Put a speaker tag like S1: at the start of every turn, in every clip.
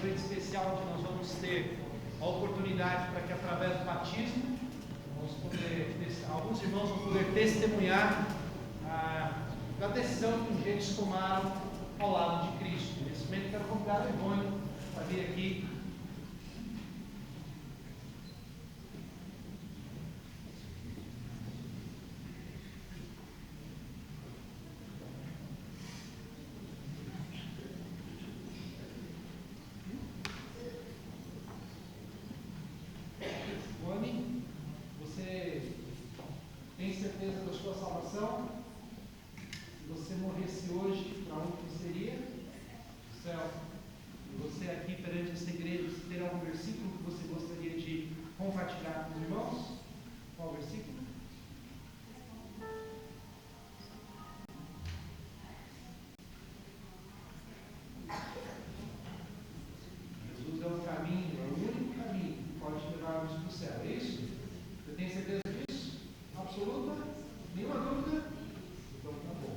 S1: frente especial onde nós vamos ter a oportunidade para que através do batismo alguns irmãos vão poder testemunhar da decisão que eles tomaram ao lado de Cristo. Nesse momento quero convidar o Ivone para vir aqui. Tem certeza da sua salvação? Se você morresse hoje, para onde você seria? O céu. E você aqui perante essa igreja, se ter algum versículo que você gostaria de compartilhar com os irmãos? Qual versículo? Jesus é o caminho, é o único caminho que pode levar-nos para o céu. É isso? Você tem certeza disso? Absoluta? Nenhuma dúvida? Então tá bom.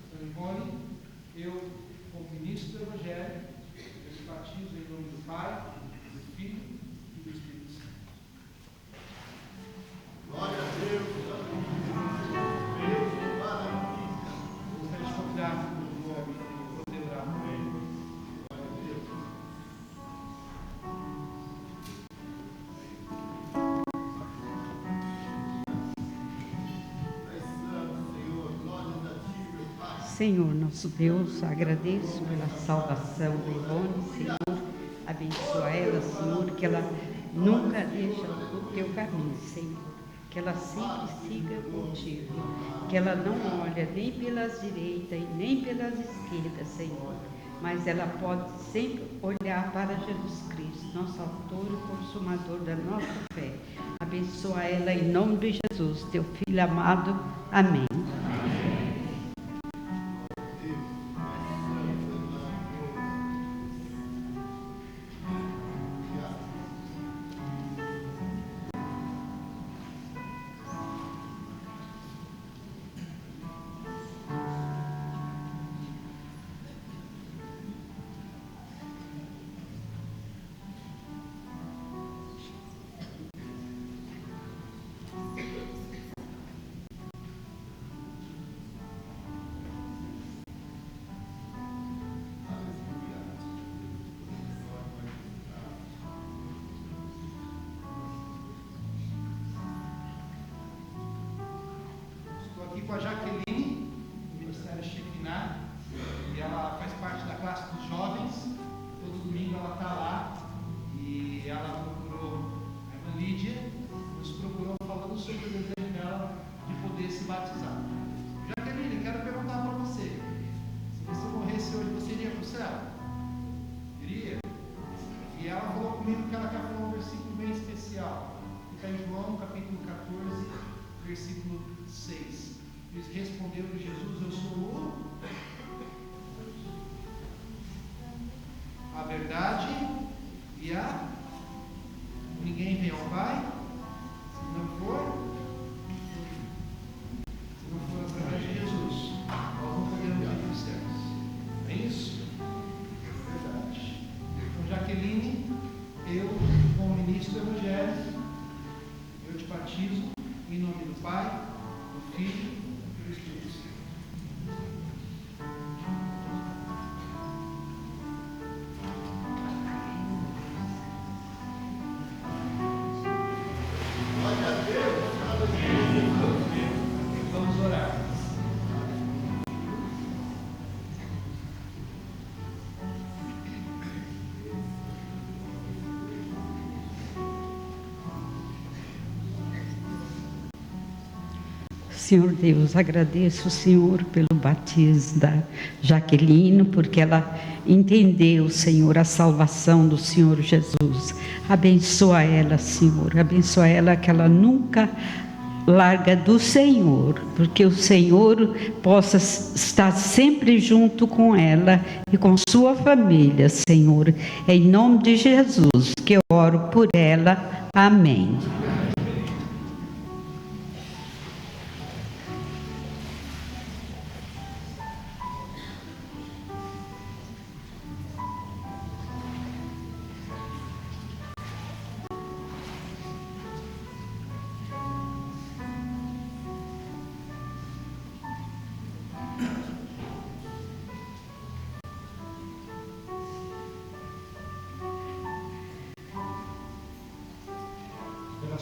S1: Então, Ivone, eu, como ministro do Evangelho, eu te batizo em nome do Pai, do Filho e do Espírito Santo.
S2: Glória a Deus,
S1: Eu gostaria de convidar o nome para poder orar por ele.
S2: glória a Deus.
S3: Senhor, nosso Deus, agradeço pela salvação da Ivone, Senhor, abençoa ela, Senhor, que ela nunca deixa o teu caminho, Senhor, que ela sempre siga contigo, que ela não olha nem pelas direitas e nem pelas esquerdas, Senhor, mas ela pode sempre olhar para Jesus Cristo, nosso autor e consumador da nossa fé. Abençoa ela em nome de Jesus, teu Filho amado. Amém.
S1: Com a Jaqueline, do Ministério Shekinah, e ela faz parte da classe dos jovens. Todo domingo ela está lá e ela procurou, a irmã Lídia nos procurou falando sobre o desejo dela de poder se batizar. Jaqueline, quero perguntar para você: se você morresse hoje, você iria para o céu? Iria? E ela falou comigo que ela quer falar um versículo bem especial, que está em João capítulo 14, versículo 6. Respondeu-lhe Jesus: eu sou a verdade e a... Ninguém vem ao Pai se não for através de Jesus. Nós não podemos ir para os céus. É isso? É verdade. Então, Jaqueline, eu, como ministro do Evangelho, eu te batizo em nome do Pai, do Filho. Vamos orar.
S3: Senhor Deus, agradeço, Senhor, pelo batismo da Jaqueline, porque ela entendeu, Senhor, a salvação do Senhor Jesus. Abençoa ela, Senhor, abençoa ela, que ela nunca larga do Senhor, porque o Senhor possa estar sempre junto com ela e com sua família, Senhor. Em nome de Jesus, que eu oro por ela. Amém.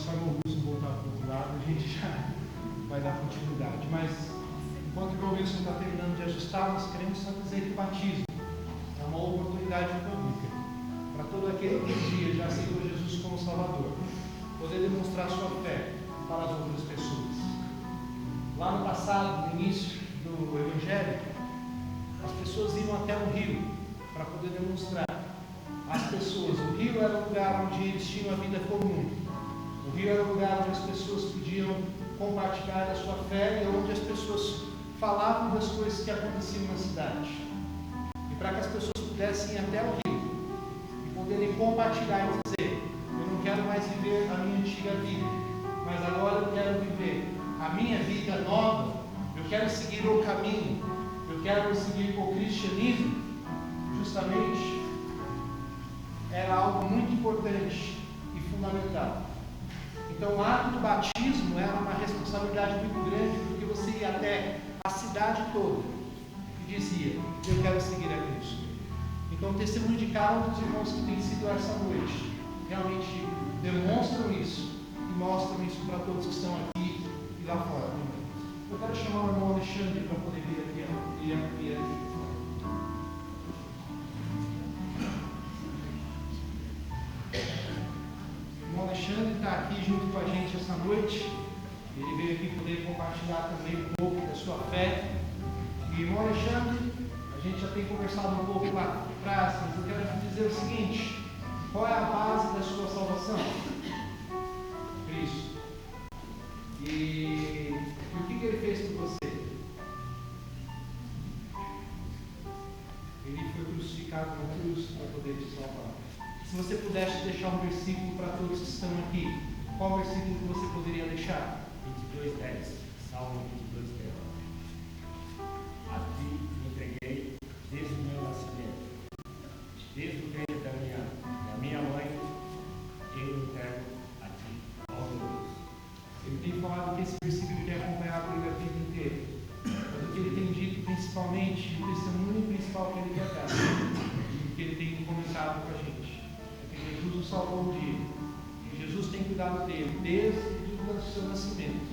S1: só o Wilson voltar para o outro lado, a gente já vai dar continuidade. Mas, enquanto o Wilson está terminando de ajustar, nós queremos só dizer que o batismo é uma oportunidade única para todo aquele que um dia já aceitou Jesus como Salvador, poder demonstrar sua fé para as outras pessoas. Lá no passado, no início do Evangelho, as pessoas iam até um rio para poder demonstrar às pessoas. O rio era o lugar onde eles tinham a vida comum. O rio era o lugar onde as pessoas podiam compartilhar a sua fé e onde as pessoas falavam das coisas que aconteciam na cidade. E para que as pessoas pudessem ir até o rio e poderem compartilhar e dizer: eu não quero mais viver a minha antiga vida, mas agora eu quero viver a minha vida nova, eu quero seguir o caminho, eu quero seguir o cristianismo. Justamente era algo muito importante e fundamental. Então o ato do batismo era uma responsabilidade muito grande, porque você ia até a cidade toda e dizia: eu quero seguir a Cristo. Então o testemunho de cada um dos irmãos que tem sido essa noite realmente demonstram isso e mostram isso para todos que estão aqui e lá fora. Eu quero chamar o irmão Alexandre para poder vir aqui. O irmão Alexandre está aqui junto com a gente essa noite. Ele veio aqui poder compartilhar também um pouco da sua fé. E irmão Alexandre, a gente já tem conversado um pouco lá atrás, mas eu quero te dizer o seguinte: qual é a base da sua salvação? Cristo. E o que ele fez por você? Ele foi crucificado na cruz para poder te salvar. Se você pudesse deixar um versículo para todos que estão aqui, qual versículo que você poderia deixar?
S4: 22:10, Salmo 22:10. A ti me entreguei desde o meu nascimento, desde o ventre da minha mãe, eu me entrego a ti, ó meu Deus.
S1: Ele tem falado que esse versículo tem acompanhado ele a vida inteira. Mas o que ele tem dito principalmente, o testemunho principal que ele quer dar, que ele tem comentado com a gente, é que Jesus o salvou um dia. E Jesus tem cuidado dele desde o seu nascimento,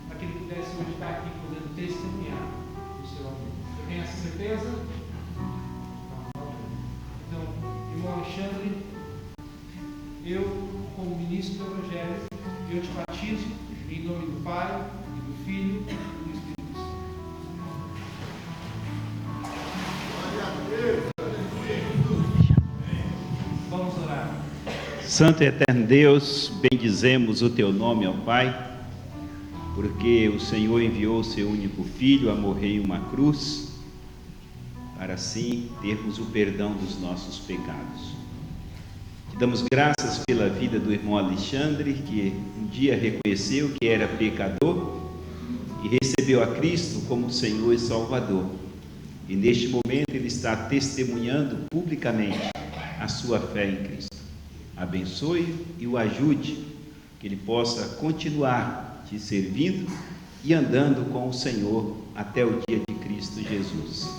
S1: para que ele pudesse hoje estar aqui podendo testemunhar o seu amor. Você tem essa certeza? Então, irmão Alexandre, eu, como ministro do Evangelho, eu te batizo em nome do Pai, e do Filho e do Espírito Santo. Vamos orar.
S5: Santo e eterno Deus, bendizemos o teu nome, ó Pai, porque o Senhor enviou o seu único Filho a morrer em uma cruz, para assim termos o perdão dos nossos pecados. Te damos graças pela vida do irmão Alexandre, que um dia reconheceu que era pecador e recebeu a Cristo como Senhor e Salvador. E neste momento ele está testemunhando publicamente a sua fé em Cristo. Abençoe e o ajude, que ele possa continuar te servindo e andando com o Senhor até o dia de Cristo Jesus.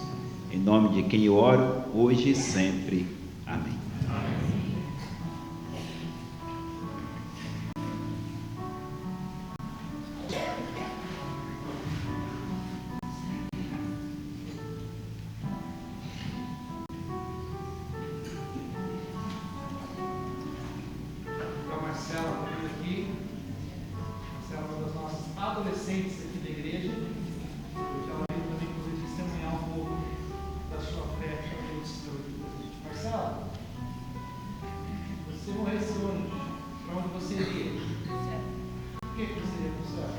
S5: Em nome de quem eu oro, hoje e sempre. Amém.
S1: A Marcela está vindo aqui. Marcela é uma das nossas adolescentes aqui da igreja. Hoje ela veio também poder testemunhar um pouco da sua fé para todos que estão aqui. Marcela, você morresse hoje, para onde você iria? Por que você iria para o céu?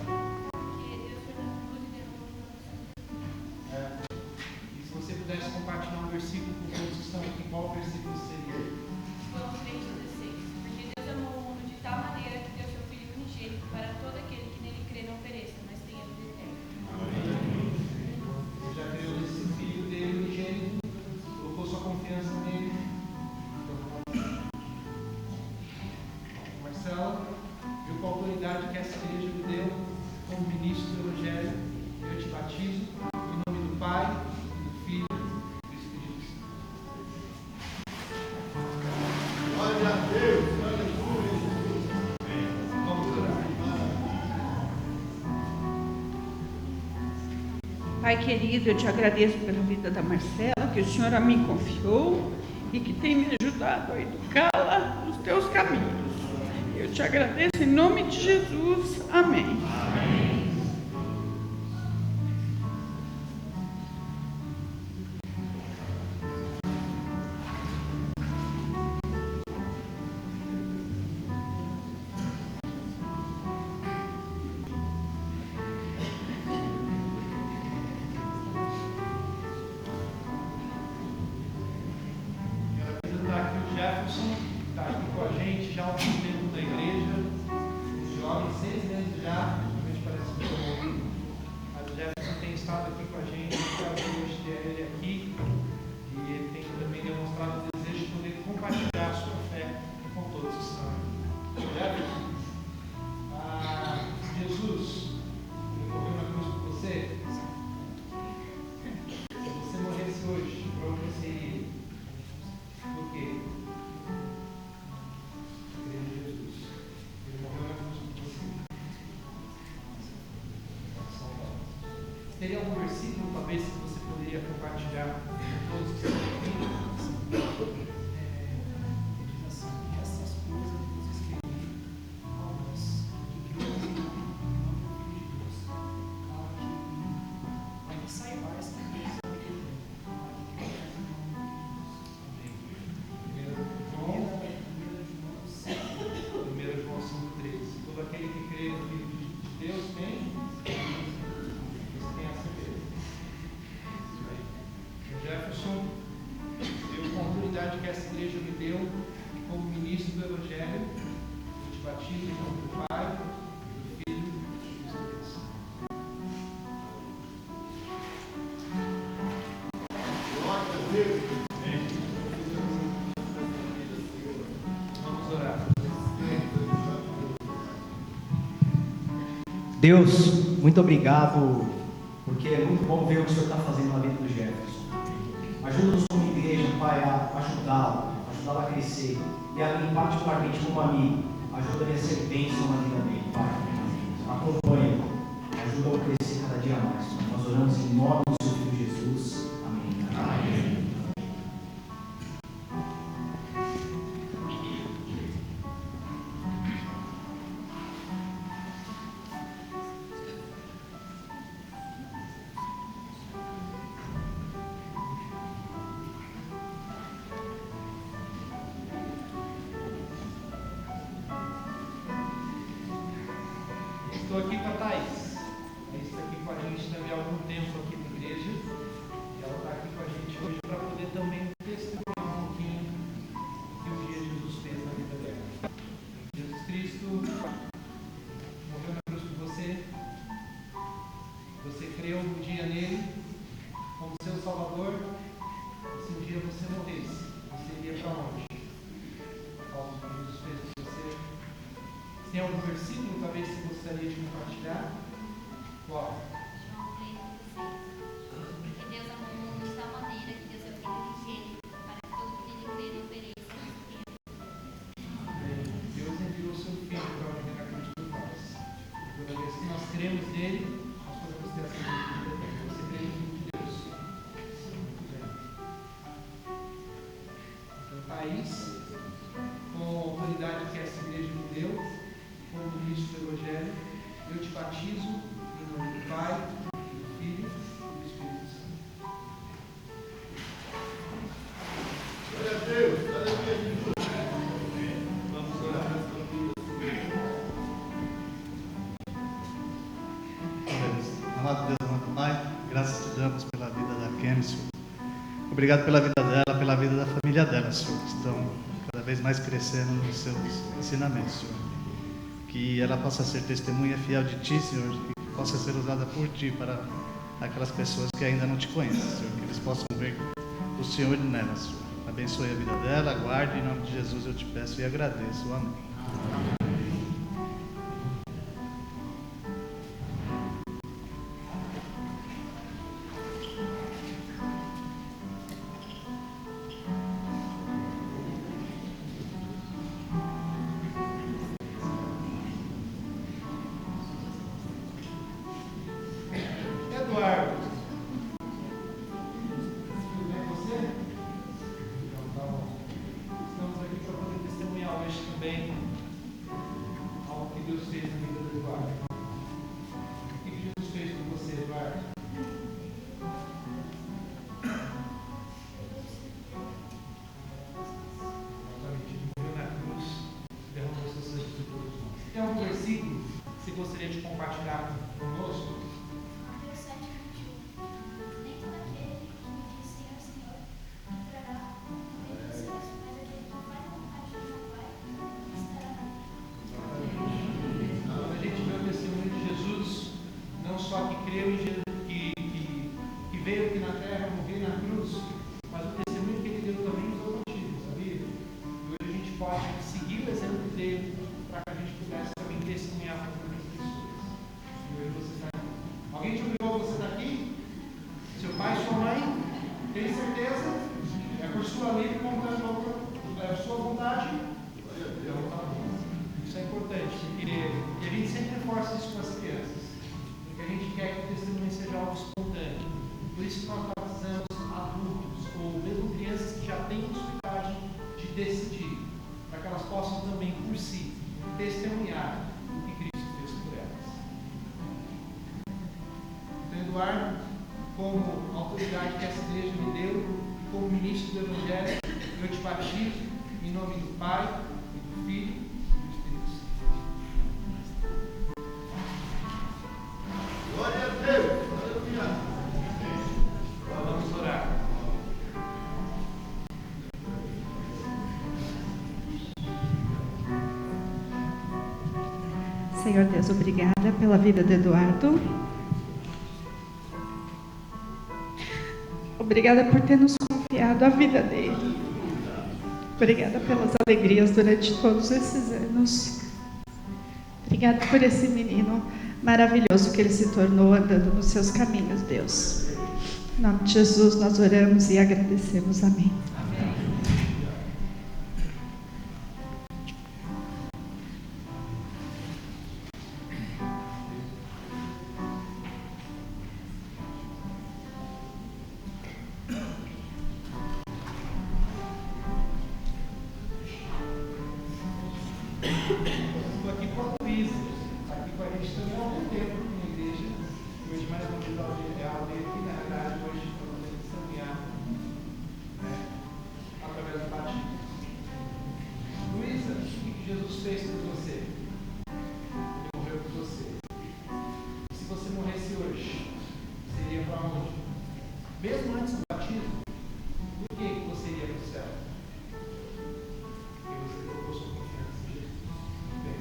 S1: E se você pudesse compartilhar um versículo com todos que estão aqui, qual versículo seria?
S6: João 3,16. Porque Deus amou o mundo de tal maneira que deu seu Filho unigênito para todo aquele que nele crê não pereça, mas tenha vida eterna.
S1: Você já criou nesse Filho dele unigênito, colocou sua confiança nele. Marcela, eu com a autoridade que essa igreja me deu, como ministro do Evangelho, eu te batizo em nome do Pai, do Filho e do Espírito Santo.
S7: Pai querido, eu te agradeço pela vida da Marcela, que o Senhor a mim confiou e que tem me ajudado a educá-la nos teus caminhos. Eu te agradeço em nome de Jesus. Amém.
S4: Amém.
S1: Jefferson está aqui com a gente já há algum tempo na igreja, jovem, 6 meses já, realmente parece que estou ouvindo, mas o Jefferson tem estado aqui com a gente, quero hoje ter ele aqui, e ele tem também demonstrado o desejo de poder compartilhar a sua fé com todos que estão aqui. Jefferson, Jesus, ele morreu na cruz por você. Se você morresse hoje, para onde você iria? Por quê? Teria algum versículo, talvez, que você poderia compartilhar com todos que estão aqui?
S8: Diz assim, essas coisas que vos escrevi, ao vós que credes em nome do Filho de Deus, para que saibais que Deus é aquele para que credes em nome de Jesus.
S1: 1 João 5,13. Todo aquele que crê no Filho de Deus tem a certeza. Jefferson, eu, com a autoridade que essa igreja me deu, como ministro do Evangelho, eu te batizo em nome do Pai, do Filho e do Espírito Santo.
S2: Glória a Deus.
S1: Vamos orar.
S8: Deus, muito obrigado, porque é muito bom ver o que o Senhor está fazendo na vida do Jefferson. Ajuda-nos como igreja, Pai, a ajudá-lo a crescer. E a mim, particularmente como amigo, ajuda-me a ser bênção na vida dele, Pai. Acompanha, ajuda-o a crescer cada dia mais. Nós oramos em nome do Seu Filho Jesus. Amém. Amém.
S1: Estou aqui com a Thaís. Thaís está aqui com a gente também há algum tempo aqui na igreja. E ela está aqui com a gente hoje para poder também testemunhar um pouquinho do que um dia Jesus fez na vida dela. Jesus Cristo morreu na cruz por você. Você creu um dia nele como seu Salvador. E se um dia você morresse, você iria para onde? Por causa do que Jesus fez por você. Tem algum versículo, talvez, que você gostaria de compartilhar? Qual?
S9: João 3,16. Porque Deus amou o mundo de tal maneira que deu seu Filho unigênito, para que todo que nele crê não pereça, mas tenha vida.
S1: Deus enviou o seu Filho para morrer na cruz por nós. Toda vez que nós cremos nele, nós podemos ter essa vida eterna. Você crê no Filho de Deus? Muito bem. Então, Thaís, com a autoridade que essa igreja me deu, como ministro do Evangelho, eu te batizo em nome do Pai, do Filho e do Espírito Santo.
S2: Glória a Deus. Aleluia, Jesus.
S1: Vamos orar.
S10: Amado Deus, amado Pai, graças te damos pela vida da Kemi, Senhor. Obrigado pela vida dela, pela vida da família dela, Senhor, que estão cada vez mais crescendo nos seus ensinamentos, Senhor. Que ela possa ser testemunha fiel de Ti, Senhor, e que possa ser usada por Ti para aquelas pessoas que ainda não Te conhecem, Senhor, que eles possam ver o Senhor nela, Senhor. Abençoe a vida dela, guarde, em nome de Jesus eu te peço e agradeço. Amém.
S1: Eduardo, si testemunhar o que Cristo fez por elas. Então, Eduardo, como autoridade que essa igreja me deu, e como ministro do Evangelho, eu te batizo em nome do Pai, e do Filho e do Espírito Santo.
S2: Glória a Deus. Aleluia.
S1: Vamos orar.
S11: Senhor Deus, obrigada pela vida de Eduardo. Obrigada por ter nos confiado a vida dele. Obrigada pelas alegrias durante todos esses anos. Obrigada por esse menino maravilhoso que ele se tornou andando nos seus caminhos, Deus. Em nome de Jesus nós oramos e agradecemos. Amém.
S1: Estou aqui com a Luísa, está aqui com a gente também há algum tempo aqui na igreja. Hoje mais uma vez ela veio aqui, na verdade, hoje para poder testemunhar, né, através do batismo. Luísa, o que Jesus fez por você? Ele morreu por você. Se você morresse hoje, você iria para onde? Mesmo antes do batismo, por que você iria para o céu? Porque você colocou sua confiança em Jesus. Bem,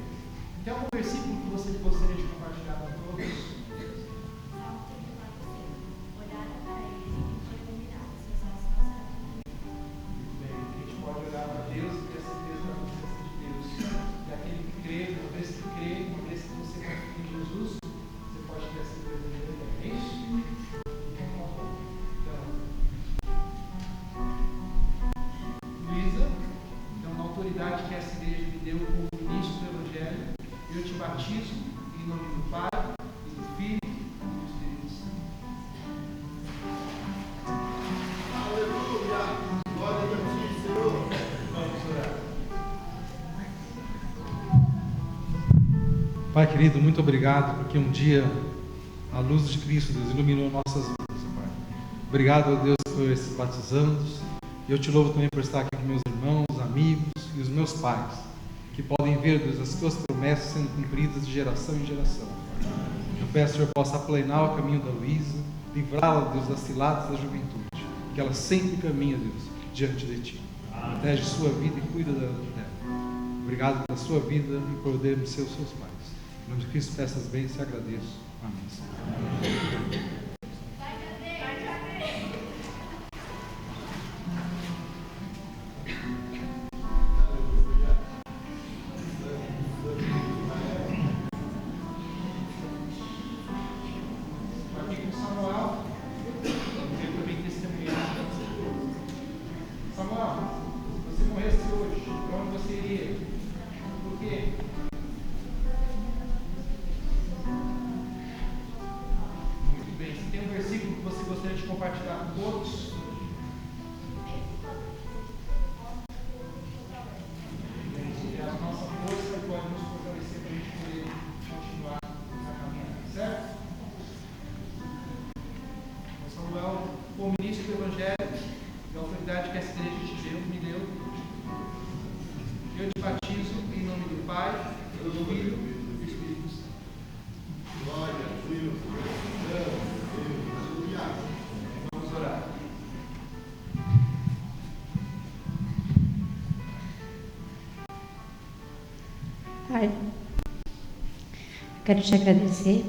S1: tem algum versículo que você gostaria de compartilhar com todos? Bem, a gente pode orar para Deus e ter certeza da presença de Deus. E aquele que crê, uma vez que crê, uma vez que você confia em Jesus, você pode ter a certeza de Deus. É isso? Então, Luísa, então, na autoridade que essa igreja me deu como ministro do Evangelho, eu te batizo em nome do Pai, e do Filho e do Espírito Santo.
S2: Aleluia. Glória a ti, Senhor.
S1: Vamos orar.
S12: Pai querido, muito obrigado, porque um dia a luz de Cristo, Deus, iluminou nossas vidas, Pai. Obrigado, Deus, por esses batizandos. E eu te louvo também por estar aqui com meus irmãos, amigos e os meus pais, que podem ver, Deus, as tuas promessas sendo cumpridas de geração em geração. Eu peço que o Senhor possa aplanar o caminho da Luísa, livrá-la, Deus, das ciladas da juventude, que ela sempre caminha, Deus, diante de ti. Protege sua vida e cuida dela. Obrigado pela sua vida e por podermos ser os seus pais. Em nome de Cristo, peço as bênçãos e agradeço. Amém.
S1: Estou aqui com o Samuel, eu também testemunhar. Samuel, se você morresse hoje, para onde você iria? Por quê? Muito bem, se tem um versículo que você gostaria de compartilhar com todos? É a nossa força que pode nos fortalecer para a gente poder continuar na caminhada, certo? Samuel, como ministro do Evangelho, da autoridade que essa igreja me deu, eu te batizo em nome do Pai, do Filho e do Espírito Santo.
S2: Glória a Deus. Aleluia.
S1: Vamos orar.
S13: Pai, quero te agradecer,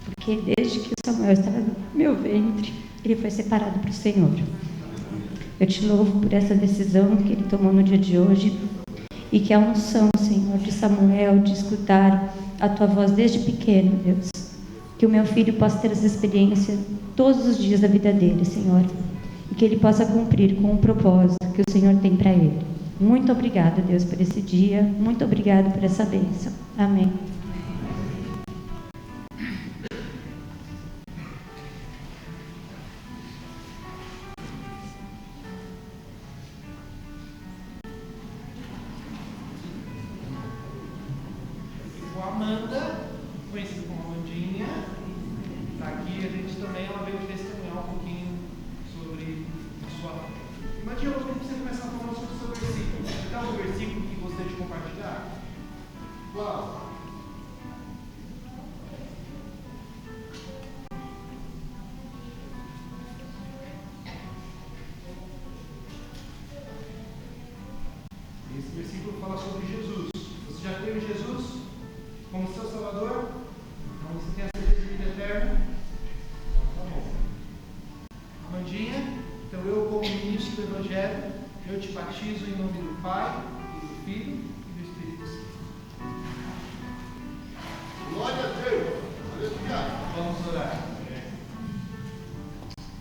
S13: porque desde que o Samuel estava no meu ventre, ele foi separado para o Senhor. Eu te louvo por essa decisão que ele tomou no dia de hoje e que a unção, Senhor, de Samuel, de escutar a tua voz desde pequeno, Deus. Que o meu filho possa ter essa experiência todos os dias da vida dele, Senhor. E que ele possa cumprir com o propósito que o Senhor tem para ele. Muito obrigada, Deus, por esse dia. Muito obrigada por essa bênção. Amém.
S1: Vandinha, eu vou pedir para você começar falando sobre o seu versículo. Você tem algum versículo que gostaria de compartilhar? Qual? Esse versículo fala sobre Jesus. Você já creu em Jesus como seu Salvador? Então você tem a certeza de vida eterna? Então tá bom. Amandinha, então eu, como ministro do Evangelho, eu te batizo em nome do Pai, e do Filho e do Espírito Santo.
S2: Glória a Deus. Aleluia.
S1: Vamos orar.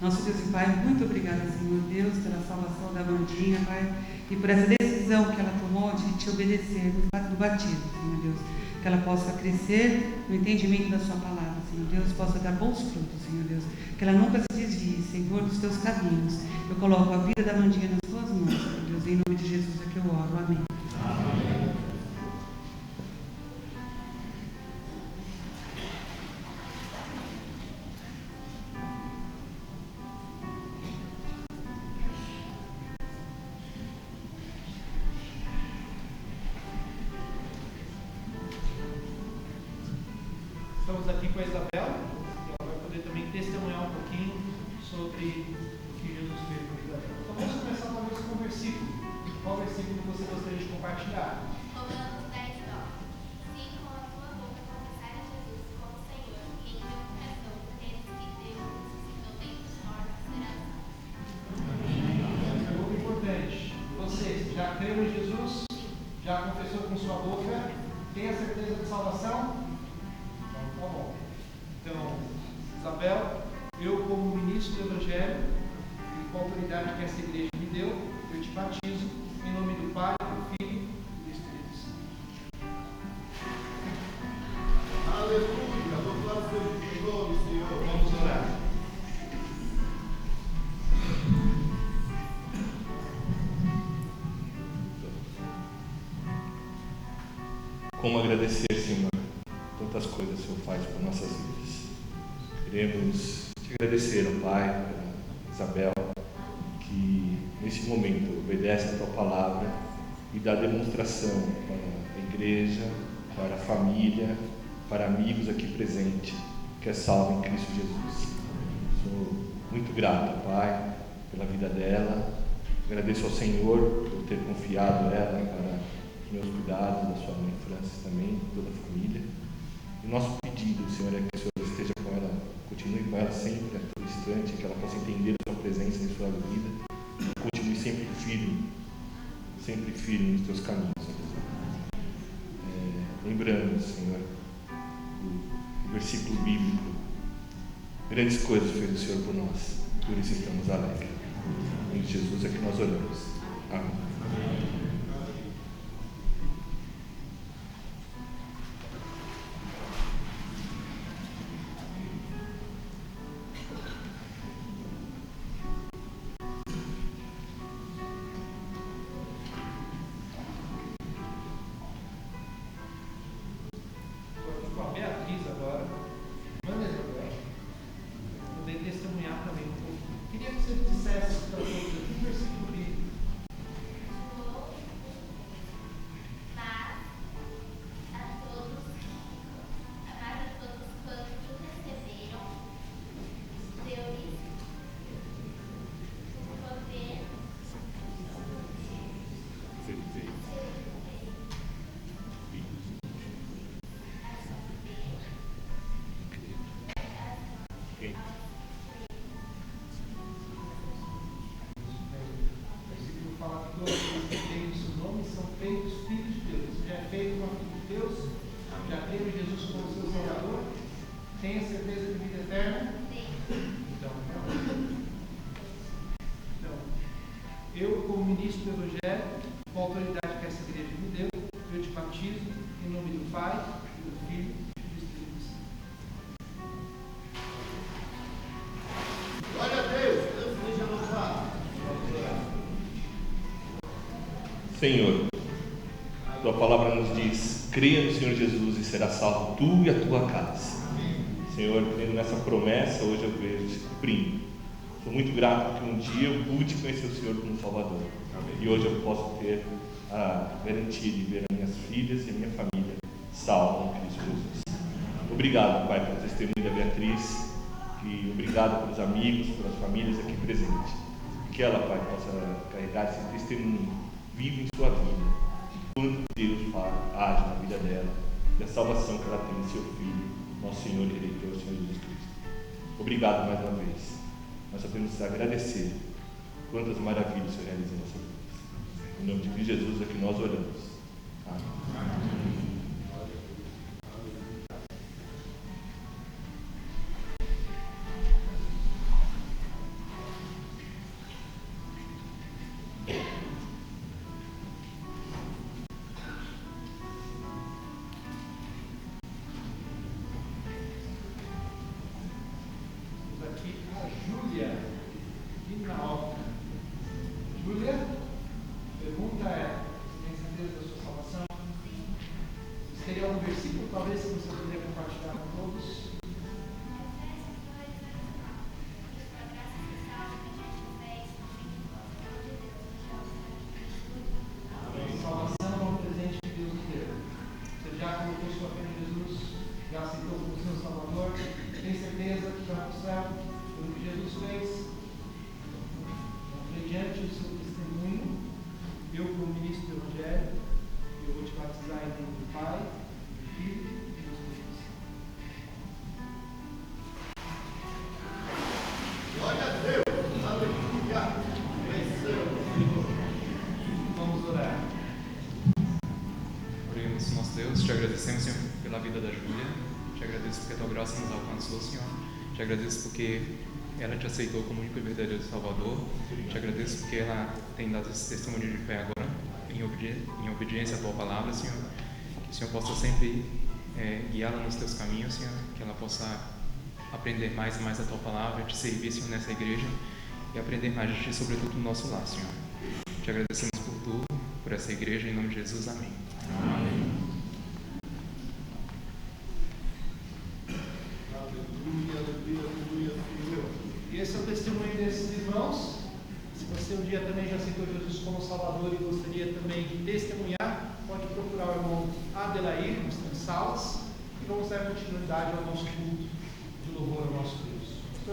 S14: Nosso Deus e Pai, muito obrigada, Senhor Deus, pela salvação da Amandinha, Pai, e por essa decisão que ela tomou de te obedecer no batismo, Senhor Deus. Que ela possa crescer no entendimento da sua palavra, Senhor Deus, possa dar bons frutos, Senhor Deus. Que ela nunca se desvie, Senhor, dos teus caminhos. Eu coloco a vida da Amandinha nas tuas mãos, Senhor Deus, em nome de Jesus é que eu oro. Amém.
S2: Amém.
S1: Estamos aqui com a Isabel, e ela vai poder também testemunhar um pouquinho sobre o que Jesus fez na vida dela. Então vamos começar talvez com um versículo. Qual versículo você gostaria de compartilhar?
S9: Romanos 10, 9. Se com a tua boca confessar a Jesus como Senhor e em teu coração creres que Deus ressuscitou dentre os mortos, serás salvo.
S1: Essa é muito importante. Você já creu em Jesus? Já confessou com sua boca? Tem a certeza de salvação? Tá bom. Então, Isabel, eu como ministro do Evangelho e com a autoridade que essa igreja me deu, eu te batizo em nome do Pai, do Filho e do Espírito Santo.
S2: Aleluia. Louvado seja o nome, Senhor.
S1: Vamos orar.
S15: Como agradecer, Senhor, tantas coisas o Senhor faz por nossas vidas. Queremos te agradecer, ó Pai, por Isabel, que nesse momento obedece a tua palavra e dá demonstração para a igreja, para a família, para amigos aqui presentes, que é salvo em Cristo Jesus. Sou muito grato, Pai, pela vida dela. Agradeço ao Senhor por ter confiado ela para os meus cuidados, da sua mãe Francis também, toda a família. E o nosso pedido, Senhor, é que o Senhor esteja com ela, continue com ela sempre, a todo instante, que ela possa entender a sua presença em sua vida, e continue sempre firme nos teus caminhos, Senhor. Lembrando, Senhor, o versículo bíblico, grandes coisas fez o Senhor por nós, por isso estamos alegres. Em Jesus é que nós oramos. Amém.
S1: Tem a certeza de vida eterna? Então, eu, como ministro do Evangelho, com a autoridade que essa igreja me deu, eu te batizo em nome do Pai, do Filho e do Espírito Santo.
S2: Glória a Deus. Deus seja louvado.
S15: Senhor, tua palavra nos diz: creia no Senhor Jesus e será salvo tu e a tua casa. Senhor, crendo nessa promessa, hoje eu vejo se cumprindo. Sou muito grato porque um dia eu pude conhecer o Senhor como Salvador. E hoje eu posso ter a garantia de ver as minhas filhas e a minha família salva em Cristo Jesus. Obrigado, Pai, pelo testemunho da Beatriz. E obrigado pelos amigos, pelas famílias aqui presentes. Que ela, Pai, possa carregar esse testemunho vivo em sua vida. Quanto Deus age na vida dela. E a salvação que ela tem em seu Filho, nosso Senhor e Redentor, o Senhor Jesus Cristo. Obrigado mais uma vez. Nós só temos que agradecer quantas maravilhas o Senhor realiza em nossa vida. Em nome de Cristo Jesus é que nós oramos. Amém.
S16: Agradecemos, Senhor, pela vida da Júlia. Te agradeço porque a tua graça nos alcançou, Senhor. Te agradeço porque ela te aceitou como único e verdadeiro Salvador. Te agradeço porque ela tem dado esse testemunho de fé agora em obediência à tua palavra, Senhor. Que o Senhor possa sempre guiá-la nos teus caminhos, Senhor. Que ela possa aprender mais e mais a tua palavra, te servir, Senhor, nessa igreja e aprender mais de ti, sobretudo no nosso lar, Senhor. Te agradecemos por tudo, por essa igreja, em nome de Jesus. Amém. Amém.
S1: E esse é o testemunho desses irmãos. Se você um dia também já aceitou Jesus como Salvador e gostaria também de testemunhar, pode procurar o irmão Adelair, nós temos salas, e vamos dar continuidade ao nosso culto de louvor ao nosso Deus.